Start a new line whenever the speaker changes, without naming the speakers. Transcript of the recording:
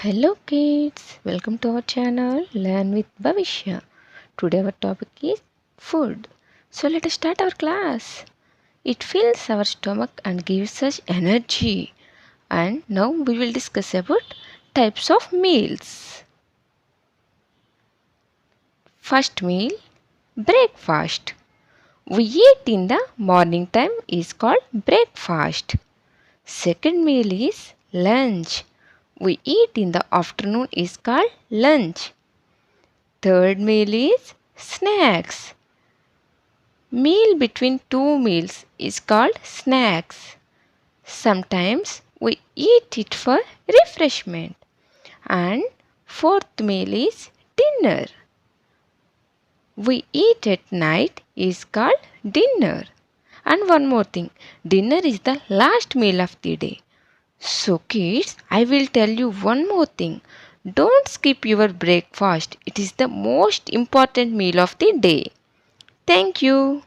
Hello kids, welcome to our channel Learn with Bhavishya. Today our topic is food. So let us start our class. It fills our stomach and gives us energy. And now we will discuss about types of meals. First meal, breakfast. We eat in the morning time is called breakfast. Second meal is lunch. We eat in the afternoon is called lunch. Third meal is snacks. Meal between two meals is called snacks. Sometimes we eat it for refreshment. And fourth meal is dinner. We eat at night is called dinner. And one more thing, dinner is the last meal of the day. So kids, I will tell you one more thing. Don't skip your breakfast. It is the most important meal of the day. Thank you.